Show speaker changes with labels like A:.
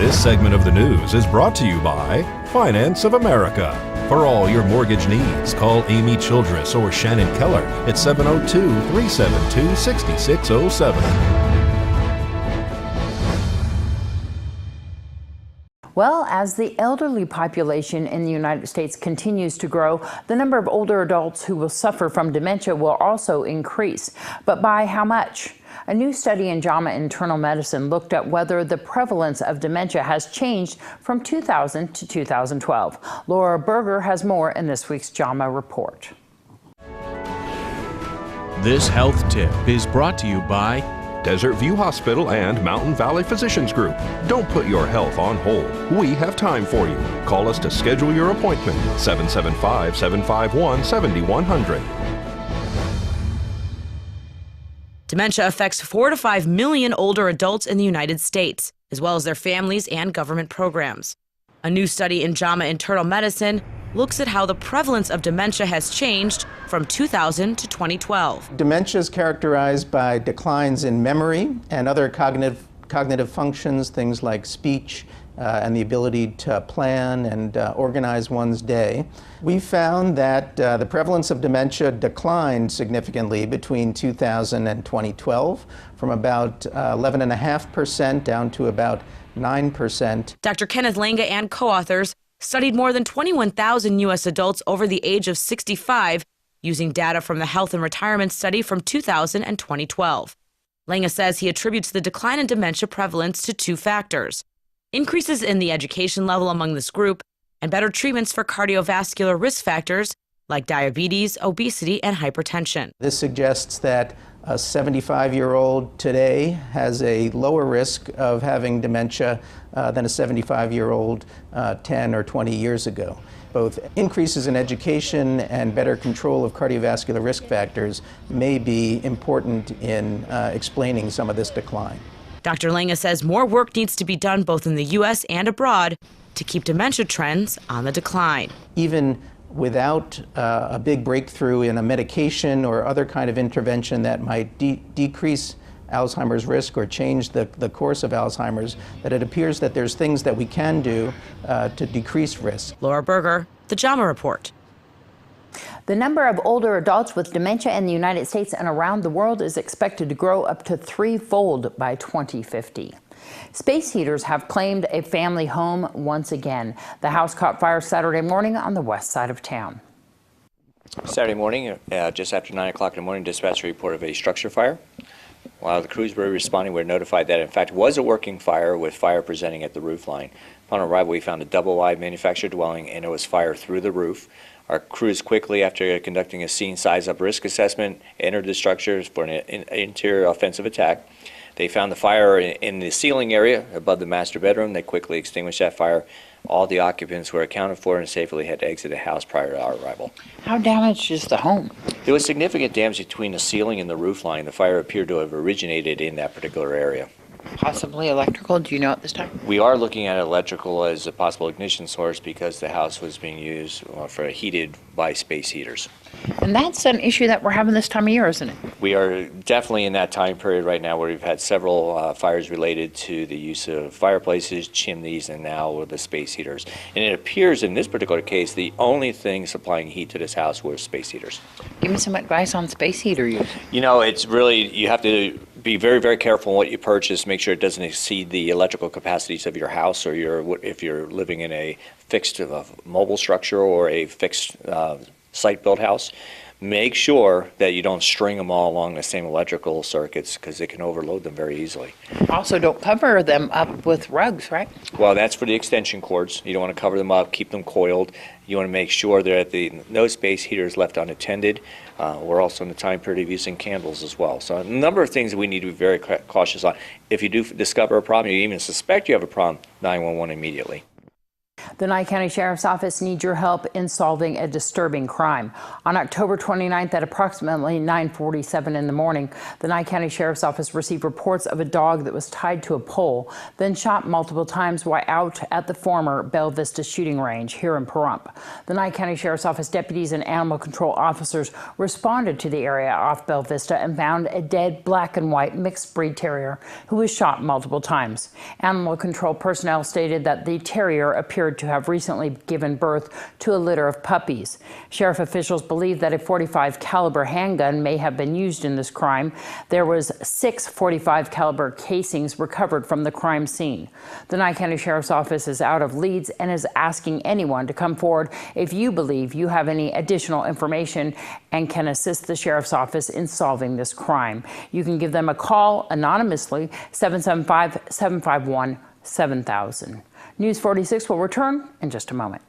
A: This segment of the news is brought to you by Finance of America. For all your mortgage needs, call Amy Childress or Shannon Keller at 702-372-6607.
B: Well, as the elderly population in the United States continues to grow, the number of older adults who will suffer from dementia will also increase. But by how much? A new study in JAMA Internal Medicine looked at whether the prevalence of dementia has changed from 2000 to 2012. Laura Berger has more in this week's JAMA report.
C: This health tip is brought to you by
A: Desert View Hospital and Mountain Valley Physicians Group. Don't put your health on hold. We have time for you. Call us to schedule your appointment. 775-751-7100.
D: Dementia affects 4 to 5 million older adults in the United States, as well as their families and government programs. A new study in JAMA Internal Medicine looks at how the prevalence of dementia has changed from 2000 to 2012.
E: Dementia is characterized by declines in memory and other cognitive functions, things like speech and the ability to plan and organize one's day. We found that the prevalence of dementia declined significantly between 2000 and 2012, from about 11.5% down to about 9%.
D: Dr. Kenneth Lange and co-authors studied more than 21,000 U.S. adults over the age of 65 using data from the Health and Retirement Study from 2000 and 2012. Lange says he attributes the decline in dementia prevalence to 2 factors: increases in the education level among this group and better treatments for cardiovascular risk factors like diabetes, obesity, and hypertension.
E: This suggests that a 75-year-old today has a lower risk of having dementia than a 75-year-old 10 or 20 years ago. Both increases in education and better control of cardiovascular risk factors may be important in explaining some of this decline.
D: Dr. Lange says more work needs to be done both in the U.S. and abroad to keep dementia trends on the decline.
E: Even without a big breakthrough in a medication or other kind of intervention that might decrease Alzheimer's risk or change the course of Alzheimer's, that it appears that there's things that we can do to decrease risk.
D: Laura Berger, The JAMA Report.
B: The number of older adults with dementia in the United States and around the world is expected to grow up to 3-fold by 2050. Space heaters have claimed a family home once again. The house caught fire Saturday morning on the west side of town.
F: Saturday morning, just after 9 o'clock in the morning, dispatch report of a structure fire. While the crews were responding, we were notified that in fact it was a working fire with fire presenting at the roof line. Upon arrival, we found a double-wide manufactured dwelling and it was fire through the roof. Our crews quickly, after conducting a scene size-up risk assessment, entered the structure for an interior offensive attack. They found the fire in the ceiling area above the master bedroom. They quickly extinguished that fire. All the occupants were accounted for and safely had to exit the house prior to our arrival.
B: How damaged is the home?
F: There was significant damage between the ceiling and the roof line. The fire appeared to have originated in that particular area.
B: Possibly electrical, do you know at this time?
F: We are looking at electrical as a possible ignition source because the house was being used for heated by space heaters.
B: And that's an issue that we're having this time of year, isn't it?
F: We are definitely in that time period right now where we've had several fires related to the use of fireplaces, chimneys, and now the space heaters. And it appears in this particular case the only thing supplying heat to this house was space heaters.
B: Give me some advice on space heater use.
F: You know, it's really, you have to be very, very careful in what you purchase. Make sure it doesn't exceed the electrical capacities of your house, or if you're living in a fixed mobile structure or a fixed site-built house. Make sure that you don't string them all along the same electrical circuits because it can overload them very easily.
B: Also, don't cover them up with rugs, right?
F: Well, that's for the extension cords. You don't want to cover them up, keep them coiled. You want to make sure that no space heater is left unattended. We're also in the time period of using candles as well. So a number of things that we need to be very cautious on. If you do discover a problem, you even suspect you have a problem, 911 immediately.
B: The Nye County Sheriff's Office needs your help in solving a disturbing crime. On October 29th at approximately 9:47 in the morning, the Nye County Sheriff's Office received reports of a dog that was tied to a pole, then shot multiple times while out at the former Bell Vista Shooting Range here in Pahrump. The Nye County Sheriff's Office deputies and animal control officers responded to the area off Bell Vista and found a dead black and white mixed breed terrier who was shot multiple times. Animal control personnel stated that the terrier appeared to have recently given birth to a litter of puppies. Sheriff officials believe that a .45 caliber handgun may have been used in this crime. There was 6 .45 caliber casings recovered from the crime scene. The Nye County Sheriff's Office is out of leads and is asking anyone to come forward if you believe you have any additional information and can assist the Sheriff's Office in solving this crime. You can give them a call anonymously, 775-751-7000. News 46 will return in just a moment.